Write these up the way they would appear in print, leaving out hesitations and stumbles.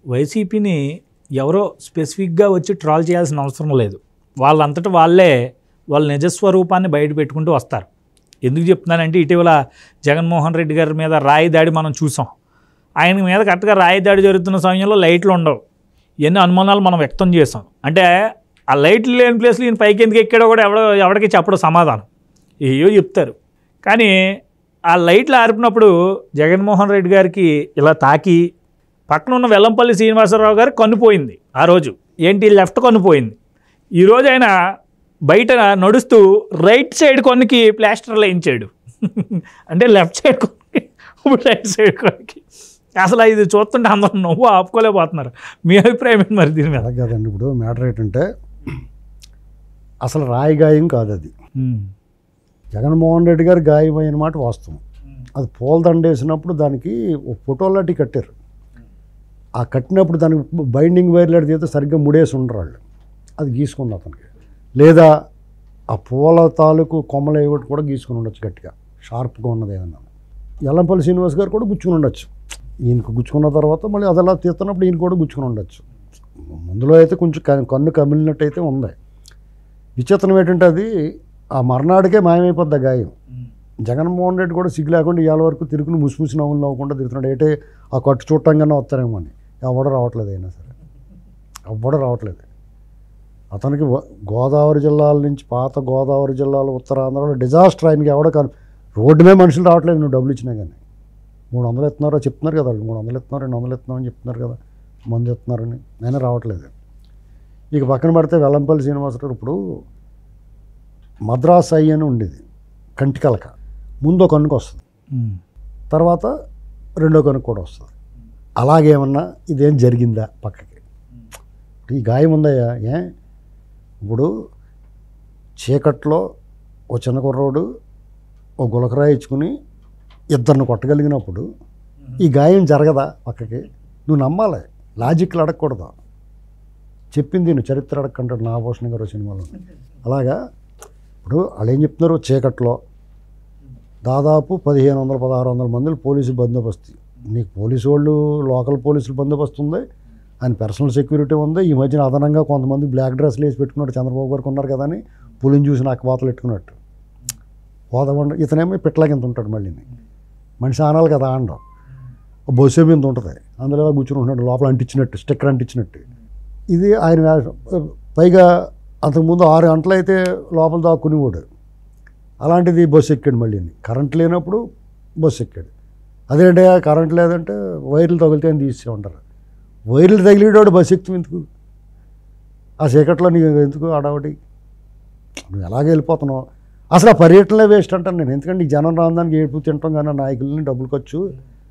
వైసీపీని ఎవరో స్పెసిఫిక్గా వచ్చి ట్రాల్ చేయాల్సిన అవసరం లేదు. వాళ్ళంతటా వాళ్ళ నిజస్వరూపాన్ని బయట పెట్టుకుంటూ వస్తారు. ఎందుకు చెప్తున్నానంటే ఇటీవల జగన్మోహన్ రెడ్డి గారి మీద రాయి దాడి మనం చూసాం. ఆయన మీద కరెక్ట్గా రాయి దాడి జరుగుతున్న సమయంలో లైట్లు ఉండవు. ఎన్ని అనుమానాలు మనం వ్యక్తం చేసాం. అంటే ఆ లైట్లు లేని ప్లేస్లో ఈయన పైకి ఎందుకు ఎక్కాడో కూడా ఎవరికి చెప్పడం సమాధానం ఏయో చెప్తారు. కానీ ఆ లైట్లు ఆరిపినప్పుడు జగన్మోహన్ రెడ్డి గారికి ఇలా తాకి పక్కన ఉన్న వెల్లంపల్లి శ్రీనివాసరావు గారు కన్నుపోయింది. ఆ రోజు ఏంటి లెఫ్ట్ కన్నుపోయింది. ఈరోజు ఆయన బయట నడుస్తూ రైట్ సైడ్ కొన్నికి ప్లాస్టర్లు వేయించాడు. అంటే లెఫ్ట్ సైడ్ కొన్నికి ఇప్పుడు రైట్ సైడ్ కొన్నికి. అసలు ఇది చూస్తుంటే అందరూ నవ్వు ఆపుకోలేకపోతున్నారు. మీ అభిప్రాయం ఏంటి మరి దీని మీద? కదండి, ఇప్పుడు మ్యాటర్ ఏంటంటే అసలు రాయి గాయం కాదు అది. జగన్మోహన్ రెడ్డి గారు గాయమైన మాట వాస్తవం. అది పూలదండ వేసినప్పుడు దానికి ఒక ఫోటో లాంటి కట్టారు. ఆ కట్టినప్పుడు దానికి బైండింగ్ వైర్ లాంటిది అయితే సరిగ్గా ముడేసి ఉండరు వాళ్ళు. అది గీసుకుంది అతనికి. లేదా ఆ పూల తాలూకు కొమ్మలు ఏమిటి కూడా గీసుకుని ఉండొచ్చు గట్టిగా, షార్ప్గా ఉన్నది ఏదన్నా. ఎల్లంపల్లి శ్రీనివాస్ గారు కూడా గుచ్చుకుని ఉండొచ్చు. ఈయనకు గుచ్చుకున్న తర్వాత మళ్ళీ అదలా తీస్తున్నప్పుడు ఈయన కూడా గుచ్చుకుని ఉండొచ్చు. ముందులో అయితే కొంచెం కన్ను కమిలినట్టు అయితే ఉంది. విచిత్రం ఏంటంటే అది ఆ మర్నాడికే మాయమైపోద్ది ఆ గాయం. జగన్మోహన్ రెడ్డి కూడా సిగ్గు లేకుండా ఇవాళ వరకు తిరుగుని ముసిముసి నవ్వులు నవ్వకుండా తిరుగుతున్నాడు. ఏంటే ఆ కట్టు చూడటంగానే వస్తారేమో అని. ఎవడో రావట్లేదు. అయినా సరే ఎవడో రావట్లేదు. అతనికి గోదావరి జిల్లాల నుంచి, పాత గోదావరి జిల్లాలో ఉత్తరాంధ్రలో డిజాస్టర్. ఆయనకి ఎవడో రోడ్డు మీద మనుషులు రావట్లేదు నువ్వు డబ్బులు ఇచ్చినా కానీ. 300 ఇస్తున్నారో చెప్తున్నారు కదా వాళ్ళు. 300 ఇస్తున్నారు, 200 ఇస్తున్నారని చెప్తున్నారు కదా, మంది ఇస్తున్నారని. అయినా రావట్లేదు. ఇక పక్కన పడితే వెల్లంపల్లి శ్రీనివాసరావు ఇప్పుడు మద్రాస్ ఐ అని ఉండేది కంటికలక. ముందో కన్నుకు వస్తుంది, తర్వాత రెండో కన్నుకు కూడా వస్తుంది. అలాగేమన్నా ఇదేం జరిగిందా పక్కకి? ఈ గాయం ఉందయ్యా. ఇప్పుడు చీకట్లో ఓ చిన్న కుర్రోడు ఓ గులకరాయి ఇచ్చుకుని ఇద్దరిని కొట్టగలిగినప్పుడు ఈ గాయం జరగదా పక్కకి? నువ్వు నమ్మాలి, లాజిక్లు అడగకూడదు. చెప్పింది నువ్వు చరిత్ర అడగకంటాడు నాగభూషణ గారు సినిమాలో. అలాగా ఇప్పుడు వాళ్ళు ఏం చెప్తున్నారు, చీకట్లో దాదాపు 1500-1600 మంది పోలీసు బందోబస్తు. నీకు పోలీసు వాళ్ళు లోకల్ పోలీసులు బందోబస్తు ఉంది, ఆయన పర్సనల్ సెక్యూరిటీ ఉంది. ఈ మధ్యన అదనంగా కొంతమంది బ్లాక్ డ్రెస్లు వేసి పెట్టుకున్నట్టు చంద్రబాబు గారికి ఉన్నారు కదా అని పులిని చూసి నాకు వాతలు పెట్టుకున్నట్టు పోదామండ. ఇతనేమో పిట్టలాగింత ఉంటాడు. మళ్ళీ మనిషి ఆనాలి కదా ఆండం. బస్సు మీద ఉంటుంది, అందులో కూర్చుని ఉంటున్నాడు, లోపల అంటించినట్టు, స్టిక్కర్ అంటించినట్టు. ఇది ఆయన వేషం. పైగా అంతకుముందు 6 గంటలు అయితే లోపల దాక్కునేవాడు. అలాంటిది బస్సు ఎక్కాడు. మళ్ళీ కరెంట్ లేనప్పుడు బస్సు ఎక్కాడు. అదేంటే కరెంట్ లేదంటే వైర్లు తగిలితే అని తీసే ఉంటారు. వైర్లు తగిలేవాడు బస్సు ఎక్కువ ఎందుకు? ఆ చీకట్లో నీకు ఎందుకు ఆడవాడి? నువ్వు ఎలాగే వెళ్ళిపోతున్నావు. అసలు ఆ పర్యటనలే వేస్ట్ అంటాను నేను. ఎందుకంటే ఈ జనం రావడానికి ఏడుపు తింటాం కానీ నాయకులని డబ్బులు ఖర్చు,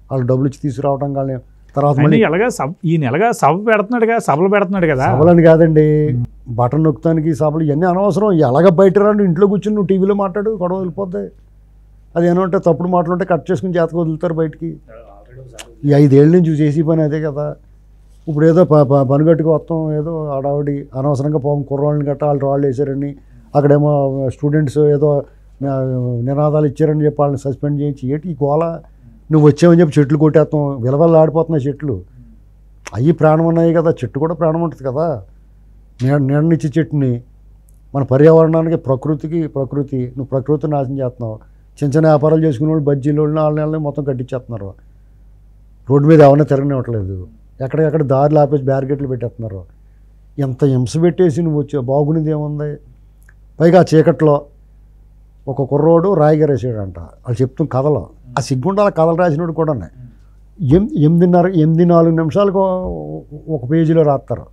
వాళ్ళు డబ్బులు ఇచ్చి తీసుకురావడం కానీ తర్వాత ఈయన ఎలాగా సభలు పెడుతున్నాడు కదా. సభలని కాదండి, బటన్ నొక్కుతానికి సభలు ఇవన్నీ అనవసరం. ఎలాగ బయట రాండి, ఇంట్లో కూర్చుని నువ్వు టీవీలో మాట్లాడు, గొడవ వెళ్ళిపోద్ది. అది ఏమంటే తప్పుడు మాటలుంటే కట్ చేసుకుని చేతకు వదులుతారు బయటికి. ఈ 5 ఏళ్ళ నుంచి చేసి పని అదే కదా. ఇప్పుడు ఏదో పనిగట్టుకు వస్తాం, ఏదో ఆడావిడి అనవసరంగా పోం కుర్రాళ్ళని గట్ట వాళ్ళు వేసారని, అక్కడేమో స్టూడెంట్స్ ఏదో నినాదాలు ఇచ్చారని చెప్పి వాళ్ళని సస్పెండ్ చేయించి ఏంటి ఈ గోళ. నువ్వు వచ్చావని చెప్పి చెట్లు కొట్టేస్తాం, విలవల్ల ఆడిపోతున్నాయి చెట్లు. అవి ప్రాణం ఉన్నాయి కదా, చెట్టు కూడా ప్రాణం ఉంటుంది కదా. నీడనిచ్చే చెట్టుని మన పర్యావరణానికి ప్రకృతి నువ్వు ప్రకృతిని నాశనం చేస్తున్నావు. చిన్న చిన్న వ్యాపారాలు చేసుకునే వాళ్ళు బజ్జీలు వాళ్ళని మొత్తం కట్టించేస్తున్నారు. రోడ్డు మీద ఎవరైనా తిరగనివ్వట్లేదు, ఎక్కడికక్కడ దారులు ఆపేసి బ్యారికేట్లు పెట్టేస్తున్నారు. ఎంత హింస పెట్టేసి నువ్వు వచ్చావు, బాగునేది ఏముంది? పైగా చీకట్లో ఒక కుర్రోడు రాయిగా రాసాడంట. వాళ్ళు చెప్తున్న కథలో ఆ సిగ్గుండాల కథలు రాసినోడు కూడా 8:4 నిమిషాలకు ఒక పేజీలో రాస్తారు.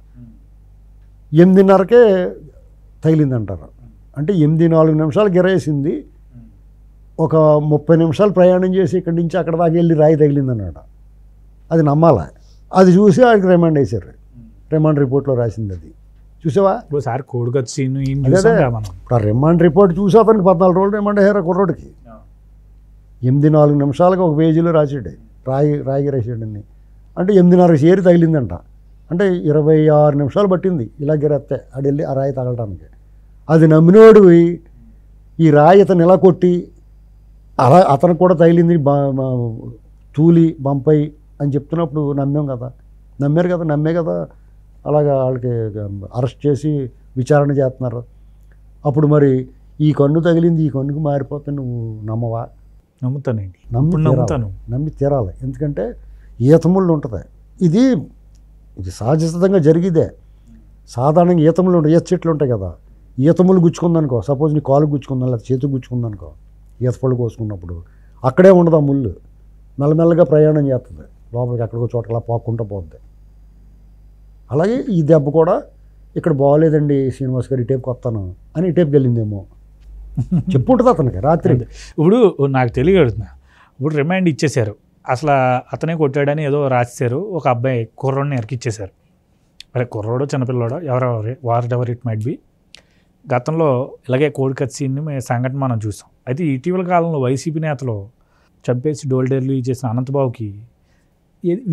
8:30కే తగిలిందంటారు. అంటే 8-4 నిమిషాలు గిరేసింది. ఒక 30 నిమిషాలు ప్రయాణం చేసి ఇక్కడి నుంచి అక్కడ దాకా వెళ్ళి రాయి తగిలిందన్నాడు. అది నమ్మాలా? అది చూసి ఆయనకి రిమాండ్ వేశారు. రిమాండ్ రిపోర్ట్లో రాసింది అది. చూసావా? ఇప్పుడు ఆ రిమాండ్ రిపోర్ట్ చూసి అతనికి 14 రోజులు రిమాండ్ అయ్యారు కుర్రోడికి. 8-4 నిమిషాలకు ఒక పేజీలో రాసాడు, రాయిగా రాసాడని. అంటే 8:30 చేరి తగిలిందంట. అంటే 26 నిమిషాలు పట్టింది ఇలా గిరెత్తే అది వెళ్ళి ఆ రాయి తగలటానికి. అది నమ్మినోడు ఈ రాయి అతను ఇలా కొట్టి అలా అతనికి కూడా తగిలింది తూలి బంపై అని చెప్తున్నప్పుడు నమ్మాం కదా. నమ్మారు కదా, నమ్మే కదా అలాగా వాళ్ళకి అరెస్ట్ చేసి విచారణ చేస్తున్నారు. అప్పుడు మరి ఈ కన్ను తగిలింది ఈ కన్నుకు మారిపోతే నువ్వు నమ్మవా? నమ్ముతానండి, నమ్ముతాను, నమ్మి తీరాలి. ఎందుకంటే ఈతముళ్ళు ఉంటుంది. ఇది సహజసిద్ధంగా జరిగిదే. సాధారణంగా ఈతములు ఉంటాయి, ఈత చెట్లు ఉంటాయి కదా, ఈతములు గుచ్చుకుందనుకో, సపోజ్ నీ కాలు గుచ్చుకుందా లేదా చేతికి గుచ్చుకుందనుకో, ఈత పళ్ళు కోసుకున్నప్పుడు అక్కడే ఉండదు ఆ ముళ్ళు, మెల్లమెల్లగా ప్రయాణం చేస్తుంది లోపలికి, ఎక్కడికో చోటలా పాక్కుంటూ పోద్ది. అలాగే ఈ దెబ్బ కూడా ఇక్కడ బాగోలేదండి శ్రీనివాస్ గారు, ఈ టైప్కి వస్తాను అని ఈ టైప్కి వెళ్ళిందేమో చెప్పుంటుంది అతనికి రాత్రి. ఇప్పుడు నాకు తెలియగడుతున్నా, ఇప్పుడు రిమైండ్ ఇచ్చేశారు, అసలు అతనే కొట్టాడని ఏదో రాసేశారు, ఒక అబ్బాయి కుర్రోడిని ఎరికిచ్చేశారు. అరే కుర్రోడో చిన్నపిల్లోడో ఎవరెవర్ ఇట్ మైట్ బి. గతంలో ఇలాగే కోడి కత్సీన్ని సంఘటన మనం చూసాం. అయితే ఇటీవల కాలంలో వైసీపీ నేతలు చంపేసి డోల్ డెలివరీ చేసిన అనంతబాబుకి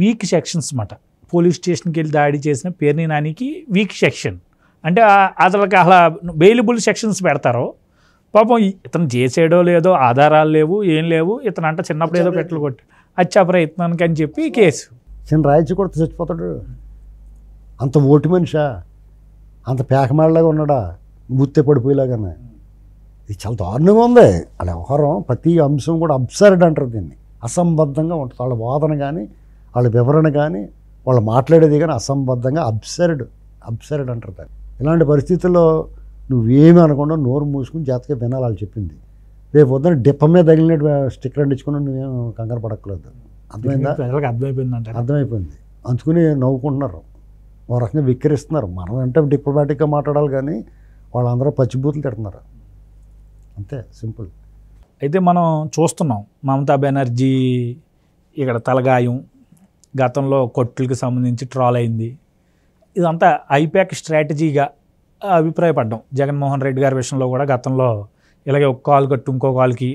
వీక్ సెక్షన్స్ అన్నమాట. పోలీస్ స్టేషన్కి వెళ్ళి దాడి చేసిన పేర్ని నానికి వీక్ సెక్షన్ అంటే అతనికి అలా బెయిలబుల్ సెక్షన్స్ పెడతారో. పాపం ఇతను చేసేయడో లేదో ఆధారాలు లేవు, ఏం లేవు, ఇతను అంటే చిన్నప్పుడు ఏదో పెట్టలు కొట్టి అచ్చా ప్రయత్నానికి అని చెప్పి కేసు. చిన్న రాయిచి కొడితే చచ్చిపోతాడు. అంత ఓటి మనిషా, అంత పేకమాడలాగా ఉన్నాడా, గుత్తే పడిపోయేలాగానే. ఇది చాలా దారుణంగా ఉంది. వాళ్ళ వ్యవహారం ప్రతి అంశం కూడా అబ్సర్డ్ అంటారు దీన్ని, అసంబద్ధంగా ఉంటుంది. వాళ్ళ వాదన కానీ వాళ్ళ వివరణ కానీ వాళ్ళు మాట్లాడేది కానీ అసంబద్ధంగా అబ్సర్డ్ అంటారు దాన్ని. ఇలాంటి పరిస్థితుల్లో నువ్వేమీ అనకుండా నోరు మూసుకుని జాతకే వినాలి వాళ్ళు చెప్పింది. రేపు పొద్దున డిప్ప మీద తగిలినట్టు స్టిక్కర్ అంటించుకుని నువ్వేం కంగారు పడక్కలేదు. అర్థమైందా? అర్థమైపోయింది. అందుకుని నవ్వుకుంటున్నారు, ఓ రకంగా విక్కిరిస్తున్నారు. మనం అంటే డిప్లొమాటిక్గా మాట్లాడాలి కానీ వాళ్ళందరూ పచ్చిబూతులు తిడుతున్నారు, అంతే సింపుల్. అయితే మనం చూస్తున్నాం మమతా బెనర్జీ ఇక్కడ తలగాయం, గతంలో కొట్టులకి సంబంధించి ట్రాల్ అయింది. ఇదంతా ఐపాక్ స్ట్రాటజీగా అభిప్రాయపడ్డాం. జగన్మోహన్ రెడ్డి గారి విషయంలో కూడా గతంలో ఇలాగే ఒక కాలు కట్టు ఇంకో కాలుకి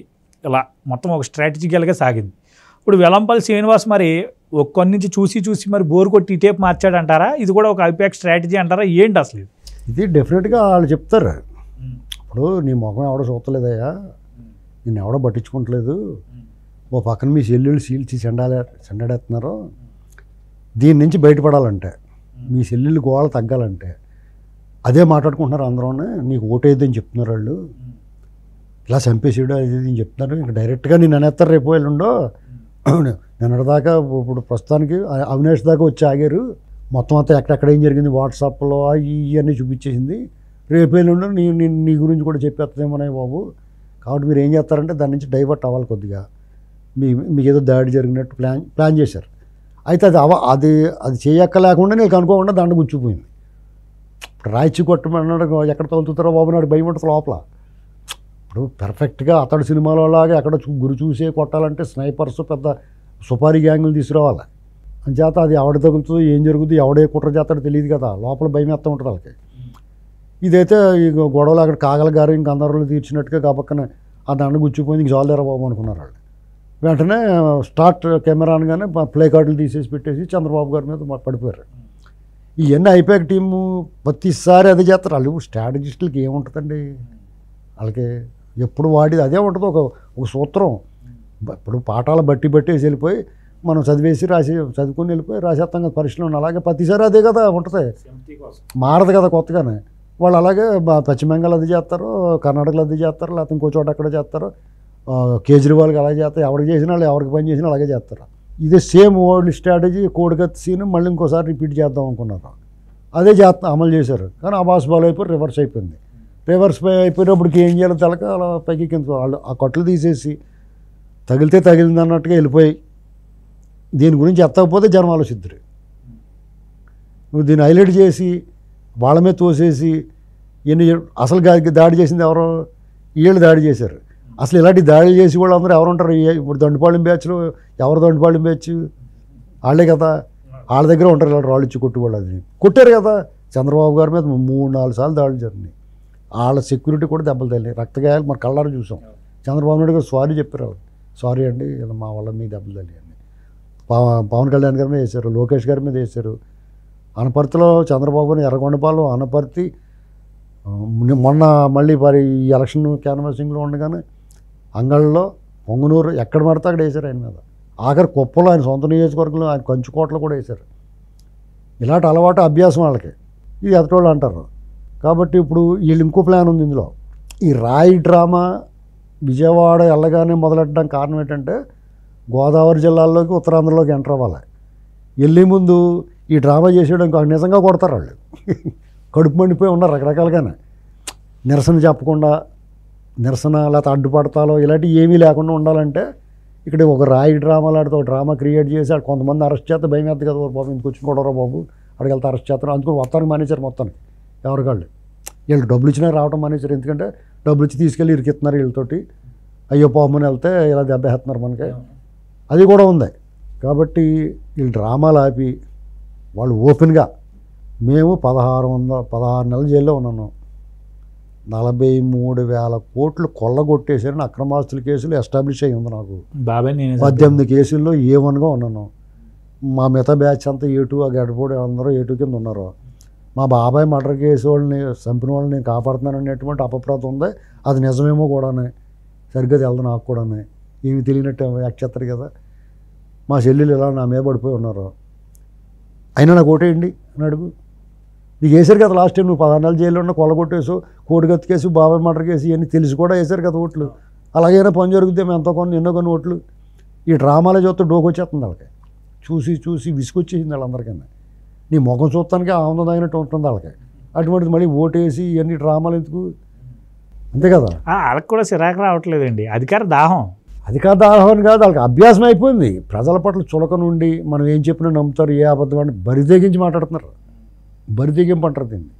ఇలా మొత్తం ఒక స్ట్రాటజికల్గా సాగింది. ఇప్పుడు వెల్లంపల్లి శ్రీనివాస్ మరి ఒక్కడి నుంచి చూసి మరి బోరు కొట్టి ఈ టేప్ మార్చాడంటారా? ఇది కూడా ఒక ఐపాక్ స్ట్రాటజీ అంటారా? ఏంటి అసలు ఇది? డెఫినెట్గా వాళ్ళు చెప్తారు. ఇప్పుడు నీ ముఖం ఎవడో చూస్తలేదయ్యా, నేను ఎవడో పట్టించుకోవట్లేదు, ఓ పక్కన మీ సెల్లులు సీల్చి చెండాడేస్తున్నారు, దీని నుంచి బయటపడాలంటే మీ సెల్లులు గోళ తగ్గాలంటే అదే మాట్లాడుకుంటున్నారు అందరూ. నీకు ఓటేద్దని చెప్తున్నారు వాళ్ళు, ఇలా చంపేసాడు అది ఇది అని చెప్తున్నారు. ఇంకా డైరెక్ట్గా నేను అనేస్తారు రేపు వెళ్ళుండో. నిన్నటిదాకా ఇప్పుడు ప్రస్తుతానికి అవినాష్ దాకా వచ్చి ఆగారు, మొత్తం అంతా ఎక్కడెక్కడ ఏం జరిగింది వాట్సాప్లో ఇవన్నీ చూపించేసింది. రేపు వెళ్ళుండో నీ గురించి కూడా చెప్పేస్తుందేమోనే బాబు. కాబట్టి మీరు ఏం చేస్తారంటే దాని నుంచి డైవర్ట్ అవ్వాలి కొద్దిగా, మీకు ఏదో దాడి జరిగినట్టు ప్లాన్ చేశారు. అయితే అది చేయక్క లేకుండా నీకు అనుకోకుండా దండ గుచ్చిపోయింది. ఇప్పుడు రాయిచి కొట్టమన్నాడు, ఎక్కడ తగులుతారో బాబు నాడు భయం ఉంటుంది లోపల. ఇప్పుడు పర్ఫెక్ట్గా అతడు సినిమాలో లాగా ఎక్కడ గురి చూసే కొట్టాలంటే స్నైపర్స్ పెద్ద సుపారీ గ్యాంగులు తీసుకురావాలి. అంచేత అది ఎవడ తగులుతుందో ఏం జరుగుతుందో ఎవడే కుట్ర చేస్తాడో తెలియదు కదా, లోపల భయం ఎత్తా ఉంటుంది వాళ్ళకి. ఇదైతే ఈ గొడవలు అక్కడ కాగల గారు ఇంక అందరిలో తీర్చినట్టుగా కాబక్కనే ఆ దండ గుచ్చిపోయింది, ఇంక జాలేరా బాబు అనుకున్నారు వాళ్ళు. వెంటనే స్టార్ట్ కెమెరా అనగానే ప్లే కార్డులు తీసేసి పెట్టేసి చంద్రబాబు గారి మీద పడిపోయారు. ఇవన్నీ అయిపోయాక టీము ప్రతిసారి అదే చేస్తారు వాళ్ళు. స్ట్రాటజిస్టులకి ఏముంటుందండి, వాళ్ళకి ఎప్పుడు వాడిది అదే ఉంటుంది, ఒక సూత్రం. ఇప్పుడు పాఠాలు బట్టేసి వెళ్ళిపోయి మనం చదువుకొని వెళ్ళిపోయి రాసేస్తాం కదా పరీక్షలో. అలాగే ప్రతిసారి అదే కదా ఉంటుంది, మారదు కదా కొత్తగానే. వాళ్ళు అలాగే పశ్చిమ బెంగాల్ అది చేస్తారు, కర్ణాటకలో అది చేస్తారు, లేకపోతే ఇంకో చోట అక్కడ చేస్తారు, కేజ్రీవాల్కి అలాగే చేస్తారు, ఎవరికి చేసినా వాళ్ళు ఎవరికి పని చేసినా అలాగే చేస్తారు. ఇదే సేమ్ ఓల్డ్ స్ట్రాటజీ కోడికత్తి సీన్ మళ్ళీ ఇంకోసారి రిపీట్ చేద్దాం అనుకున్నారు. అదే అమలు చేశారు. కానీ అబాస్ బాల్ అయిపోయి రివర్స్ అయిపోయింది. రివర్స్ అయిపోయినప్పటికి ఏం చేయాలో తెలక అలా పైకి కింద వాళ్ళు ఆ కట్లు తీసేసి తగిలితే తగిలింది అన్నట్టుగా వెళ్ళిపోయి దీని గురించి ఎత్తకపోతే జనం ఆలోచిద్దరు. నువ్వు దీన్ని హైలైట్ చేసి వాళ్ళ మీద తోసేసి అసలు దాడి చేసింది ఎవరో, వీళ్ళు దాడి చేశారు. అసలు ఇలాంటి దాడులు చేసి కూడా అందరూ ఎవరు ఉంటారు? ఇప్పుడు దండుపాళెం బ్యాచ్లో ఎవరు దండుపాళెం బ్యాచ్? వాళ్ళే కదా, వాళ్ళ దగ్గర ఉంటారు ఇలా రాళ్ళు ఇచ్చి కొట్టుకోవాలి. అది కొట్టారు కదా చంద్రబాబు గారి మీద 3-4 సార్లు దాడులు జరిగినాయి. వాళ్ళ సెక్యూరిటీ కూడా దెబ్బలు తగిలినాయి, రక్తగాయాలు మన కళ్ళారు చూసాం. చంద్రబాబు నాయుడు గారు సారీ చెప్పారు, సారీ అండి ఇలా మా వల్ల మీ దెబ్బలు తగిలినాయి. పవన్ కళ్యాణ్ గారి మీద వేశారు, లోకేష్ గారి మీద వేశారు. అనపర్తిలో చంద్రబాబు గారిని ఎర్రగొండపాలెం అనపర్తి మొన్న మళ్ళీ మరి ఈ ఎలక్షన్ క్యాన్వాసింగ్లో ఉండగానే అంగళ్ళలో పొంగునూరు ఎక్కడ పడితే అక్కడ వేశారు ఆయన మీద. ఆఖరి కుప్పలో ఆయన సొంత నియోజకవర్గంలో ఆయన కంచుకోటలో కూడా వేశారు. ఇలాంటి అలవాటు అభ్యాసం వాళ్ళకి, ఇది ఎదటోళ్ళు అంటారు. కాబట్టి ఇప్పుడు వీళ్ళు ఇంకో ప్లాన్ ఉంది ఇందులో. ఈ రాయి డ్రామా విజయవాడ వెళ్ళగానే మొదలెట్టడానికి కారణం ఏంటంటే గోదావరి జిల్లాల్లోకి ఉత్తరాంధ్రలోకి ఎంటర్ అవ్వాలి. వెళ్ళే ముందు ఈ డ్రామా చేసేయడానికి నిజంగా కొడతారు వాళ్ళు. కడుపు మండిపోయి ఉన్నారు రకరకాలుగానే. నిరసన చెప్పకుండా, నిరసన లేకపోతే అడ్డుపడతాలో ఇలాంటివి ఏమీ లేకుండా ఉండాలంటే ఇక్కడ ఒక రాయి డ్రామా లాంటిది ఒక డ్రామా క్రియేట్ చేసి అక్కడ కొంతమంది అరెస్ట్ చేస్తే భయం వేద్ది కదా, బాబు ఇంటికి వచ్చి కొడరా బాబు అక్కడికి వెళ్తే అరెస్ట్ చేస్తారు అందుకని మొత్తానికి మానేశారు. మొత్తానికి ఎవరికాళ్ళు వీళ్ళు డబ్బులు ఇచ్చినా రావడం మానేశారు. ఎందుకంటే డబ్బులు ఇచ్చి తీసుకెళ్ళి ఇరికిస్తున్నారు వీళ్ళతోటి. అయ్యో పాపమని వెళ్తే ఇలా దెబ్బేస్తున్నారు మనకి, అది కూడా ఉంది. కాబట్టి వీళ్ళు డ్రామాలు ఆపి వాళ్ళు ఓపెన్గా మేము 16 నెలల జైల్లో ఉన్నాను, 43,000 కోట్లు కొల్లగొట్టేసారని అక్రమాస్తుల కేసులు ఎస్టాబ్లిష్ అయ్యి ఉంది నాకు. 18 కేసుల్లో A1గా ఉన్నాను. మా మిగతా బ్యాచ్ అంతా A2, ఆ గడ్డపూడి అందరూ A2 కింద ఉన్నారు. మా బాబాయ్ మర్డర్ కేసు వాళ్ళని చంపిన వాళ్ళని నేను కాపాడుతున్నాను అనేటువంటి అపప్రాతం ఉంది. అది నిజమేమో కూడానే, సరిగ్గా తెలదు నాకు కూడానే, ఏమి తెలియనట్టు యాక్చేస్తారు కదా. మా చెల్లెలు ఇలా నా మీద పడిపోయి ఉన్నారు, అయినా నాకు ఓటేయండి అని అడుగు. నీకు వేసారు కదా లాస్ట్ టైం, నువ్వు 16 నెలల జైల్లో ఉన్న కొల్లగొట్టేసు, కోడిగత్తి కేసు, బాబాయ్ మర్డర్ కేసు ఇవన్నీ తెలిసి కూడా వేసారు కదా ఓట్లు. అలాగైనా పని జరుగుతుంది, మేము ఎంతో కొన్ని ఎన్నో కొన్ని ఓట్లు. ఈ డ్రామాలో చూస్తే డోకొచ్చేస్తుంది వాళ్ళకి, చూసి చూసి విసుకొచ్చేసింది వాళ్ళందరికన్నా. నీ ముఖం చూడటానికి ఆనందం తగినట్టు ఉంటుంది వాళ్ళకి. అటువంటిది మళ్ళీ ఓటేసి ఇవన్నీ డ్రామాలు ఎందుకు, అంతే కదా. వాళ్ళకి కూడా చిరాకు రావట్లేదండి, అధికార దాహం. అధికార దాహం కాదు, వాళ్ళకి అభ్యాసం అయిపోయింది. ప్రజల పట్ల చులక నుండి మనం ఏం చెప్పినా నమ్ముతారు, ఏ అబద్ధం అని బరితెగించి మాట్లాడుతున్నారు. బరితెగింపు అంటారు దీన్ని.